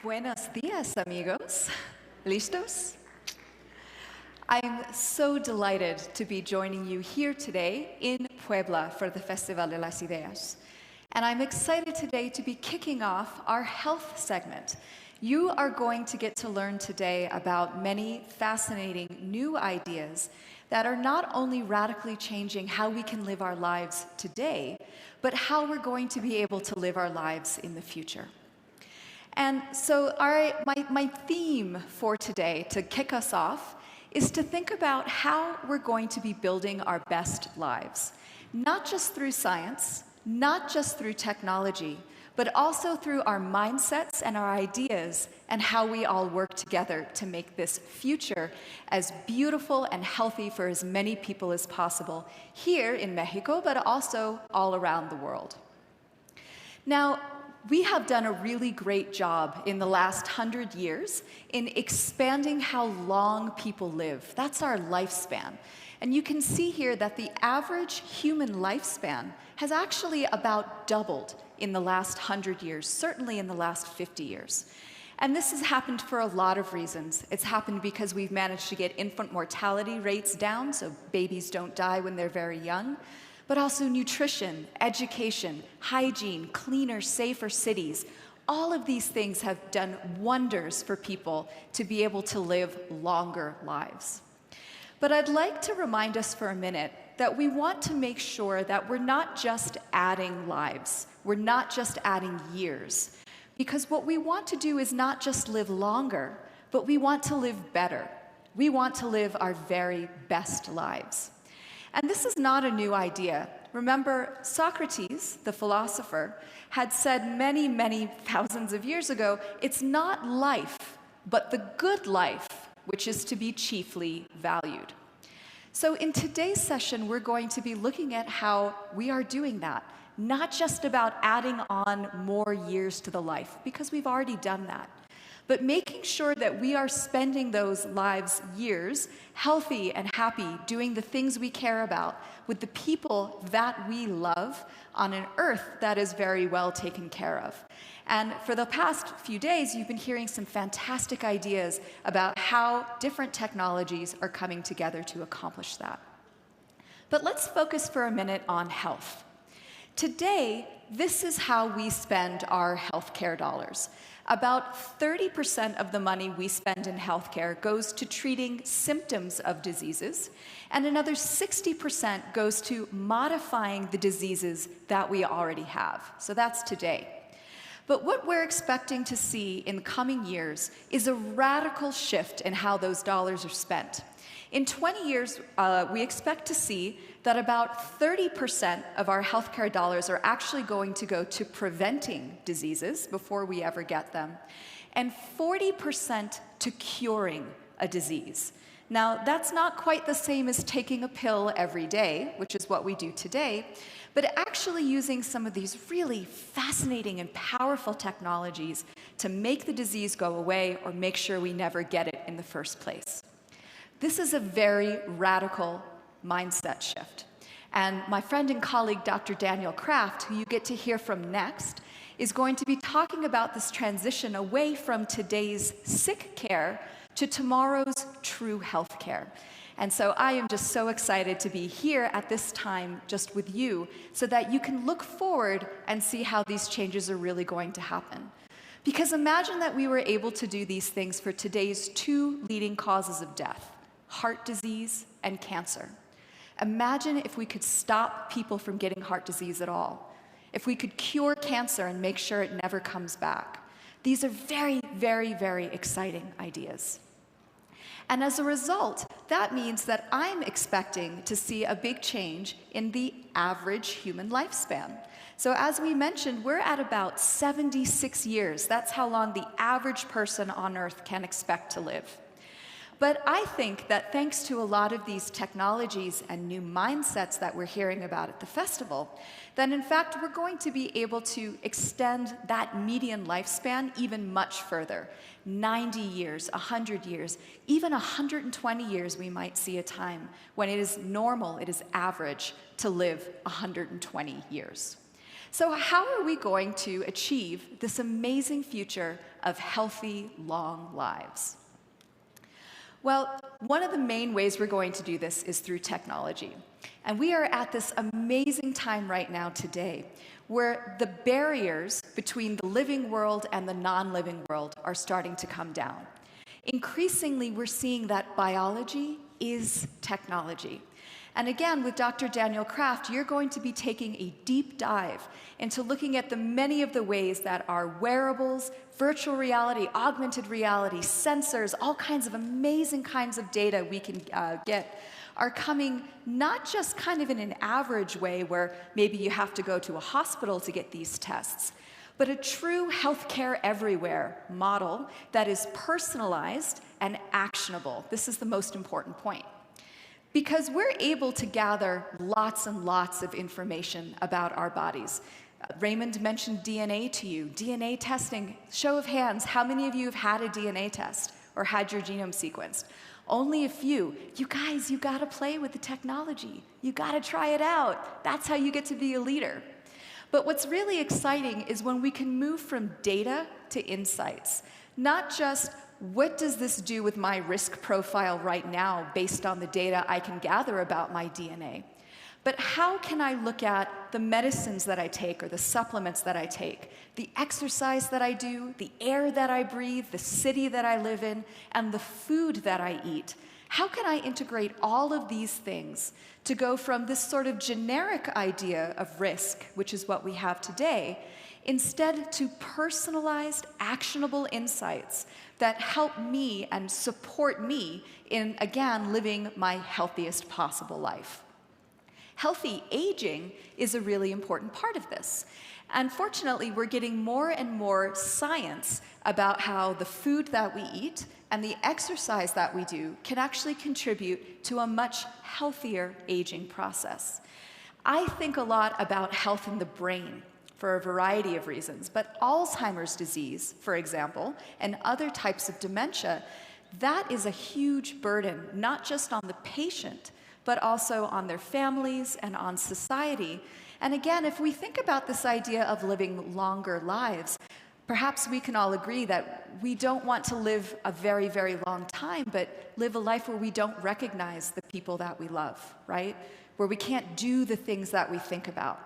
Buenos días, amigos. ¿Listos? I'm so delighted to be joining you here today in Puebla for the Festival de las Ideas. And I'm excited today to be kicking off our health segment. You are going to get to learn today about many fascinating new ideas that are not only radically changing how we can live our lives today, but how we're going to be able to live our lives in the future. And so my theme for today, to kick us off, is to think about how we're going to be building our best lives, not just through science, not just through technology, but also through our mindsets and our ideas and how we all work together to make this future as beautiful and healthy for as many people as possible here in Mexico, but also all around the world. Now, we have done a really great job in the last 100 years in expanding how long people live. That's our lifespan. And you can see here that the average human lifespan has actually about doubled in the last 100 years, certainly in the last 50 years. And this has happened for a lot of reasons. It's happened because we've managed to get infant mortality rates down, so babies don't die when they're very young, but also nutrition, education, hygiene, cleaner, safer cities. All of these things have done wonders for people to be able to live longer lives. But I'd like to remind us for a minute that we want to make sure that we're not just adding lives, we're not just adding years, because what we want to do is not just live longer, but we want to live better. We want to live our very best lives. And this is not a new idea. Remember, Socrates, the philosopher, had said many, many thousands of years ago, it's not life, but the good life, which is to be chiefly valued. So in today's session, we're going to be looking at how we are doing that, not just about adding on more years to the life, because we've already done that, but making sure that we are spending those lives, years, healthy and happy, doing the things we care about with the people that we love on an earth that is very well taken care of. And for the past few days, you've been hearing some fantastic ideas about how different technologies are coming together to accomplish that. But let's focus for a minute on health. Today, this is how we spend our healthcare dollars. About 30% of the money we spend in healthcare goes to treating symptoms of diseases, and another 60% goes to modifying the diseases that we already have. So that's today. But what we're expecting to see in the coming years is a radical shift in how those dollars are spent. In 20 years, we expect to see that about 30% of our healthcare dollars are actually going to go to preventing diseases before we ever get them, and 40% to curing a disease. Now, that's not quite the same as taking a pill every day, which is what we do today, but actually using some of these really fascinating and powerful technologies to make the disease go away or make sure we never get it in the first place. This is a very radical mindset shift. And my friend and colleague, Dr. Daniel Kraft, who you get to hear from next, is going to be talking about this transition away from today's sick care to tomorrow's true health care. And so I am just so excited to be here at this time just with you so that you can look forward and see how these changes are really going to happen. Because imagine that we were able to do these things for today's two leading causes of death: heart disease and cancer. Imagine if we could stop people from getting heart disease at all. If we could cure cancer and make sure it never comes back. These are very, very, very exciting ideas. And as a result, that means that I'm expecting to see a big change in the average human lifespan. So as we mentioned, we're at about 76 years. That's how long the average person on Earth can expect to live. But I think that thanks to a lot of these technologies and new mindsets that we're hearing about at the festival, then in fact we're going to be able to extend that median lifespan even much further. 90 years, 100 years, even 120 years we might see a time when it is normal, it is average to live 120 years. So how are we going to achieve this amazing future of healthy, long lives? Well, one of the main ways we're going to do this is through technology. And we are at this amazing time right now today where the barriers between the living world and the non-living world are starting to come down. Increasingly, we're seeing that biology is technology. And again, with Dr. Daniel Kraft, you're going to be taking a deep dive into looking at the many of the ways that our wearables, virtual reality, augmented reality, sensors, all kinds of amazing kinds of data we can get are coming not just kind of in an average way where maybe you have to go to a hospital to get these tests, but a true healthcare everywhere model that is personalized and actionable. This is the most important point. Because we're able to gather lots and lots of information about our bodies. Raymond mentioned DNA to you. DNA testing, show of hands, how many of you have had a DNA test or had your genome sequenced? Only a few. You guys, you gotta play with the technology. You gotta try it out. That's how you get to be a leader. But what's really exciting is when we can move from data to insights. Not just, what does this do with my risk profile right now based on the data I can gather about my DNA? But how can I look at the medicines that I take or the supplements that I take, the exercise that I do, the air that I breathe, the city that I live in, and the food that I eat? How can I integrate all of these things to go from this sort of generic idea of risk, which is what we have today, instead to personalized, actionable insights that help me and support me in, again, living my healthiest possible life? Healthy aging is a really important part of this. And fortunately, we're getting more and more science about how the food that we eat and the exercise that we do can actually contribute to a much healthier aging process. I think a lot about health in the brain for a variety of reasons, but Alzheimer's disease, for example, and other types of dementia, that is a huge burden, not just on the patient, but also on their families and on society. And again, if we think about this idea of living longer lives, perhaps we can all agree that we don't want to live a very, very long time, but live a life where we don't recognize the people that we love, right? Where we can't do the things that we think about.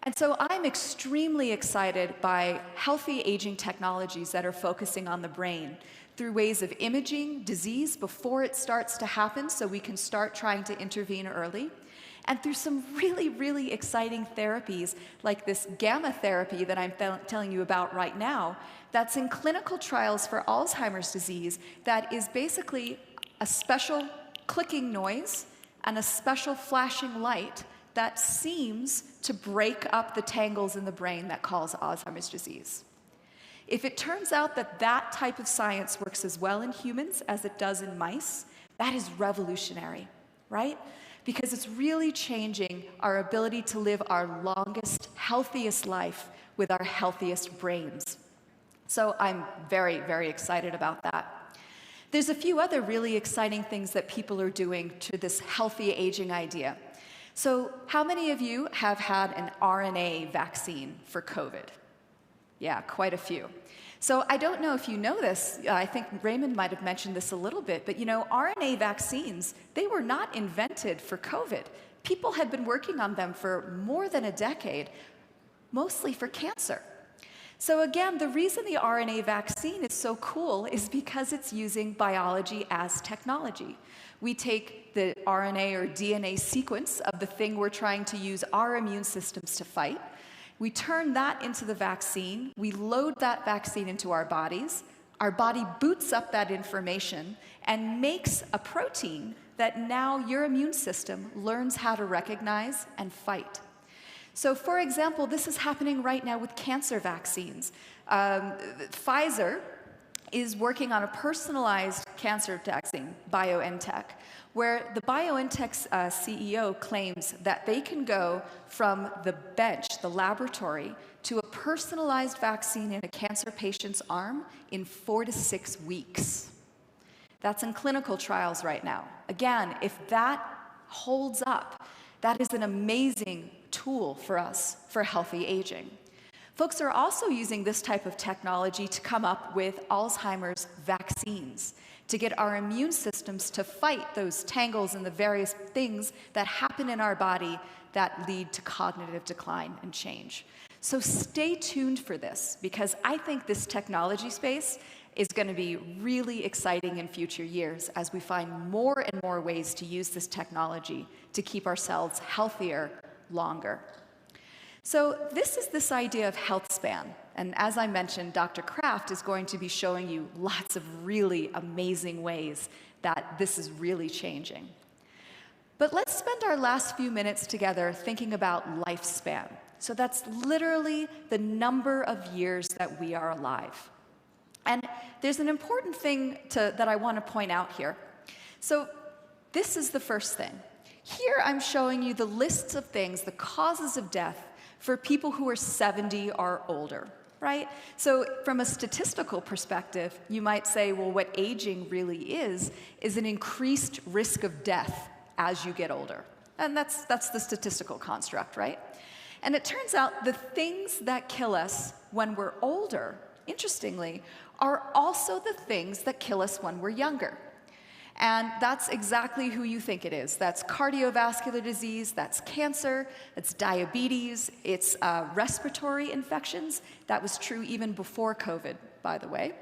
And so I'm extremely excited by healthy aging technologies that are focusing on the brain through ways of imaging disease before it starts to happen so we can start trying to intervene early, and through some really, really exciting therapies like this gamma therapy that I'm telling you about right now that's in clinical trials for Alzheimer's disease that is basically a special clicking noise and a special flashing light that seems to break up the tangles in the brain that cause Alzheimer's disease. If it turns out that that type of science works as well in humans as it does in mice, that is revolutionary, right? Because it's really changing our ability to live our longest, healthiest life with our healthiest brains. So I'm very, very excited about that. There's a few other really exciting things that people are doing to this healthy aging idea. So how many of you have had an RNA vaccine for COVID? Yeah, quite a few. So I don't know if you know this, I think Raymond might have mentioned this a little bit, but you know, RNA vaccines, they were not invented for COVID. People had been working on them for more than a decade, mostly for cancer. So again, the reason the RNA vaccine is so cool is because it's using biology as technology. We take the RNA or DNA sequence of the thing we're trying to use our immune systems to fight. We turn that into the vaccine. We load that vaccine into our bodies. Our body boots up that information and makes a protein that now your immune system learns how to recognize and fight. So for example, this is happening right now with cancer vaccines. Pfizer is working on a personalized cancer vaccine, BioNTech, where the BioNTech's CEO claims that they can go from the bench, the laboratory, to a personalized vaccine in a cancer patient's arm in 4 to 6 weeks. That's in clinical trials right now. Again, if that holds up, that is an amazing tool tool for us for healthy aging. Folks are also using this type of technology to come up with Alzheimer's vaccines, to get our immune systems to fight those tangles and the various things that happen in our body that lead to cognitive decline and change. So stay tuned for this, because I think this technology space is going to be really exciting in future years as we find more and more ways to use this technology to keep ourselves healthier longer. So this is this idea of health span. And as I mentioned, Dr. Kraft is going to be showing you lots of really amazing ways that this is really changing. But let's spend our last few minutes together thinking about lifespan. So that's literally the number of years that we are alive. And there's an important thing that I want to point out here. So this is the first thing. Here I'm showing you the lists of things, the causes of death for people who are 70 or older, right? So from a statistical perspective, you might say, well, what aging really is an increased risk of death as you get older. And that's the statistical construct, right? And it turns out the things that kill us when we're older, interestingly, are also the things that kill us when we're younger. And that's exactly who you think it is. That's cardiovascular disease, that's cancer, it's diabetes, it's respiratory infections. That was true even before COVID, by the way.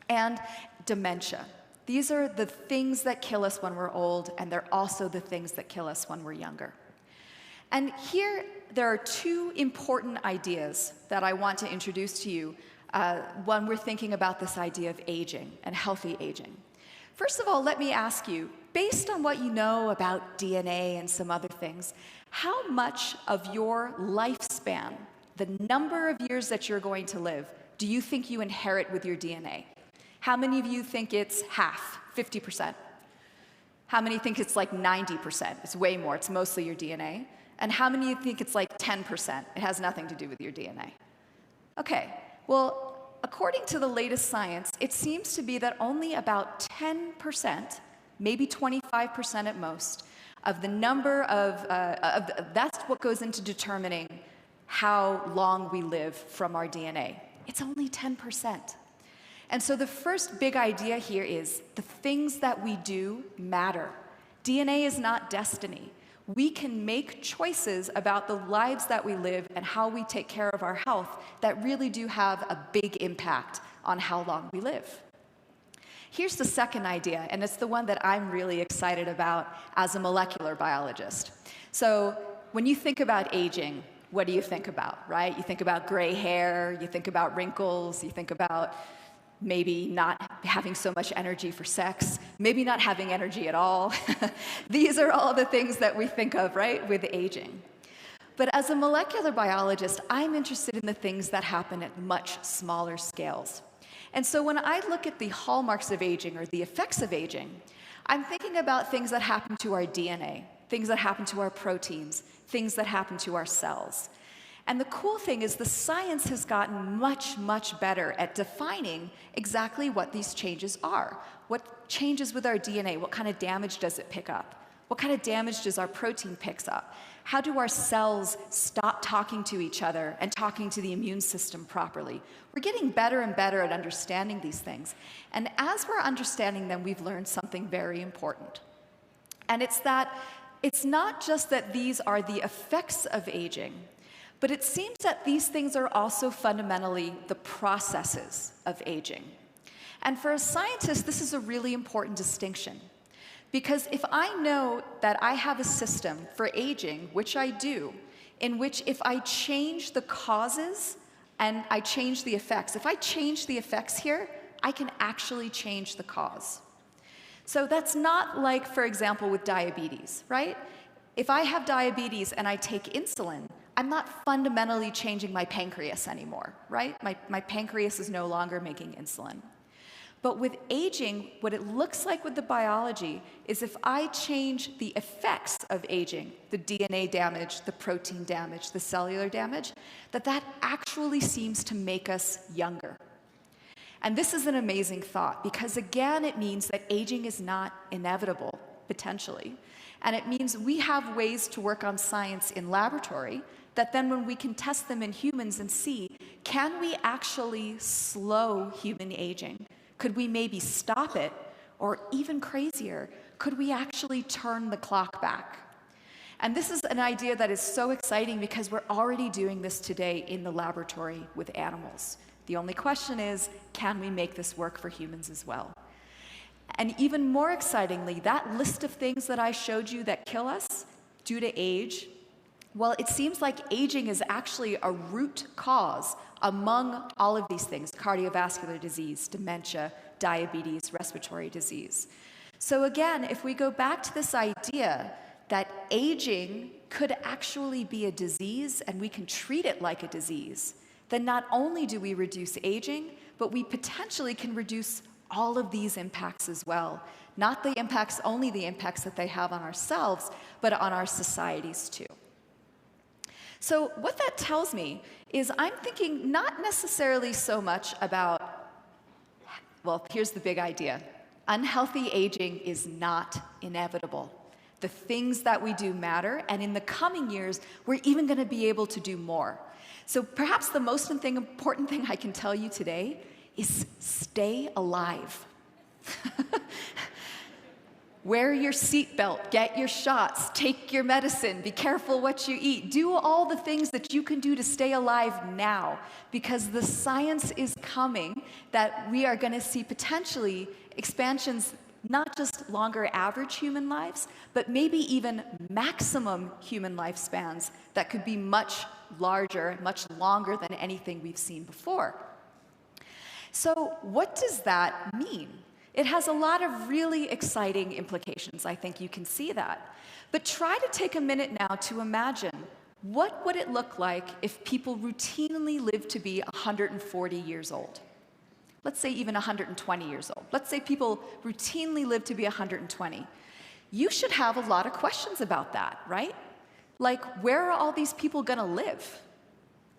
And dementia. These are the things that kill us when we're old, and they're also the things that kill us when we're younger. And here, there are two important ideas that I want to introduce to you when we're thinking about this idea of aging and healthy aging. First of all, let me ask you, based on what you know about DNA and some other things, how much of your lifespan, the number of years that you're going to live, do you think you inherit with your DNA? How many of you think it's half, 50%? How many think it's like 90%? It's way more, it's mostly your DNA. And how many of you think it's like 10%? It has nothing to do with your DNA. Okay, well, according to the latest science, it seems to be that only about 10%, maybe 25% at most, of the number that's what goes into determining how long we live from our DNA. It's only 10%. And so the first big idea here is the things that we do matter. DNA is not destiny. We can make choices about the lives that we live and how we take care of our health that really do have a big impact on how long we live. Here's the second idea, and it's the one that I'm really excited about as a molecular biologist. So when you think about aging, what do you think about, right? You think about gray hair, you think about wrinkles, you think about maybe not having so much energy for sex, maybe not having energy at all. These are all the things that we think of, right, with aging. But as a molecular biologist, I'm interested in the things that happen at much smaller scales. And so when I look at the hallmarks of aging or the effects of aging, I'm thinking about things that happen to our DNA, things that happen to our proteins, things that happen to our cells. And the cool thing is the science has gotten much, much better at defining exactly what these changes are. What changes with our DNA? What kind of damage does it pick up? What kind of damage does our protein pick up? How do our cells stop talking to each other and talking to the immune system properly? We're getting better and better at understanding these things. And as we're understanding them, we've learned something very important. And it's that it's not just that these are the effects of aging, but it seems that these things are also fundamentally the processes of aging. And for a scientist, this is a really important distinction. Because if I know that I have a system for aging, which I do, in which if I change the causes and I change the effects, if I change the effects here, I can actually change the cause. So that's not like, for example, with diabetes, right? If I have diabetes and I take insulin, I'm not fundamentally changing my pancreas anymore, right? My pancreas is no longer making insulin. But with aging, what it looks like with the biology is if I change the effects of aging, the DNA damage, the protein damage, the cellular damage, that actually seems to make us younger. And this is an amazing thought because, again, it means that aging is not inevitable. potentially. And it means we have ways to work on science in laboratory that then when we can test them in humans and see, can we actually slow human aging? Could we maybe stop it? Or even crazier, could we actually turn the clock back? And this is an idea that is so exciting because we're already doing this today in the laboratory with animals. The only question is, can we make this work for humans as well? And even more excitingly, that list of things that I showed you that kill us due to age, well, it seems like aging is actually a root cause among all of these things: cardiovascular disease, dementia, diabetes, respiratory disease. So again, if we go back to this idea that aging could actually be a disease and we can treat it like a disease, then not only do we reduce aging, but we potentially can reduce all of these impacts as well. Not the impacts, only the impacts that they have on ourselves, but on our societies too. So what that tells me is I'm thinking not necessarily so much about, well, here's the big idea. Unhealthy aging is not inevitable. The things that we do matter, and in the coming years, we're even going to be able to do more. So perhaps the most important thing I can tell you today is stay alive. Wear your seatbelt, get your shots, take your medicine, be careful what you eat. Do all the things that you can do to stay alive now, because the science is coming that we are going to see potentially expansions, not just longer average human lives, but maybe even maximum human lifespans that could be much larger, much longer than anything we've seen before. So what does that mean? It has a lot of really exciting implications. I think you can see that. But try to take a minute now to imagine, what would it look like if people routinely lived to be 140 years old? Let's say even 120 years old. Let's say people routinely live to be 120. You should have a lot of questions about that, right? Like, where are all these people going to live?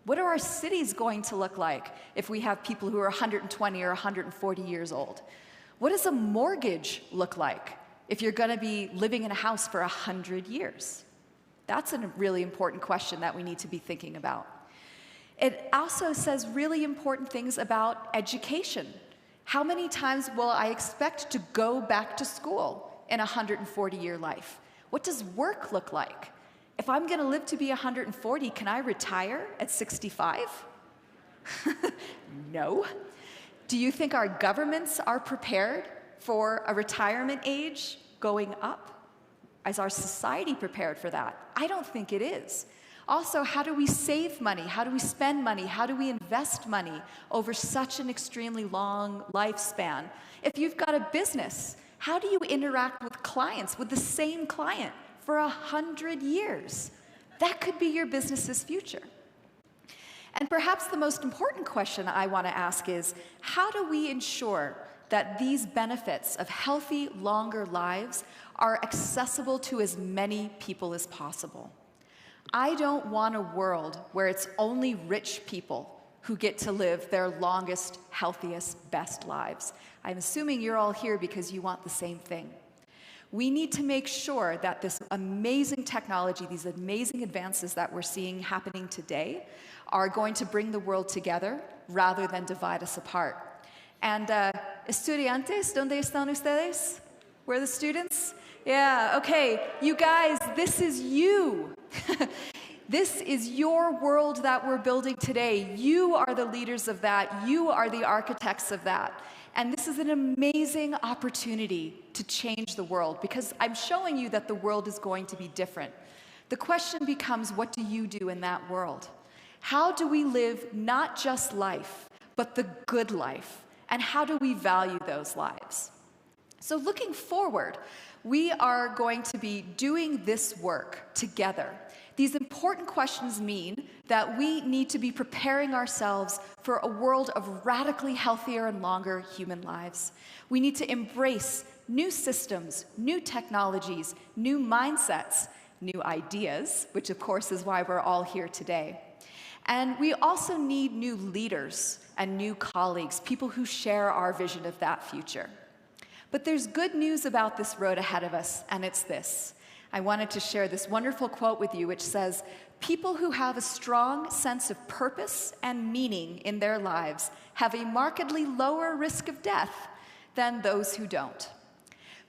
What are our cities going to look like if we have people who are 120 or 140 years old? What does a mortgage look like if you're going to be living in a house for 100 years? That's a really important question that we need to be thinking about. It also says really important things about education. How many times will I expect to go back to school in a 140-year life? What does work look like? If I'm going to live to be 140, can I retire at 65? No. Do you think our governments are prepared for a retirement age going up? Is our society prepared for that? I don't think it is. Also, how do we save money? How do we spend money? How do we invest money over such an extremely long lifespan? If you've got a business, how do you interact with clients, with the same client for 100 years? That could be your business's future. And perhaps the most important question I want to ask is, how do we ensure that these benefits of healthy, longer lives are accessible to as many people as possible? I don't want a world where it's only rich people who get to live their longest, healthiest, best lives. I'm assuming you're all here because you want the same thing. We need to make sure that this amazing technology, these amazing advances that we're seeing happening today, are going to bring the world together rather than divide us apart. And estudiantes, ¿dónde están ustedes? Where are the students? Yeah, okay, you guys, this is you. This is your world that we're building today. You are the leaders of that. You are the architects of that. And this is an amazing opportunity to change the world, because I'm showing you that the world is going to be different. The question becomes, what do you do in that world? How do we live not just life, but the good life? And how do we value those lives? So looking forward, we are going to be doing this work together. These important questions mean that we need to be preparing ourselves for a world of radically healthier and longer human lives. We need to embrace new systems, new technologies, new mindsets, new ideas, which of course is why we're all here today. And we also need new leaders and new colleagues, people who share our vision of that future. But there's good news about this road ahead of us, and it's this. I wanted to share this wonderful quote with you, which says, "People who have a strong sense of purpose and meaning in their lives have a markedly lower risk of death than those who don't."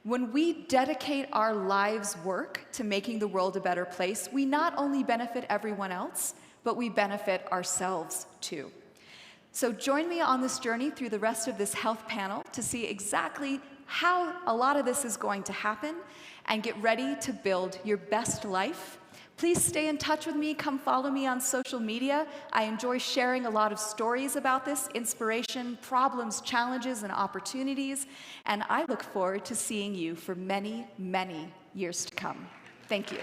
When we dedicate our lives' work to making the world a better place, we not only benefit everyone else, but we benefit ourselves too. So join me on this journey through the rest of this health panel to see exactly how a lot of this is going to happen and get ready to build your best life. Please stay in touch with me. Come follow me on social media. I enjoy sharing a lot of stories about this, inspiration, problems, challenges, and opportunities. And I look forward to seeing you for many, many years to come. Thank you.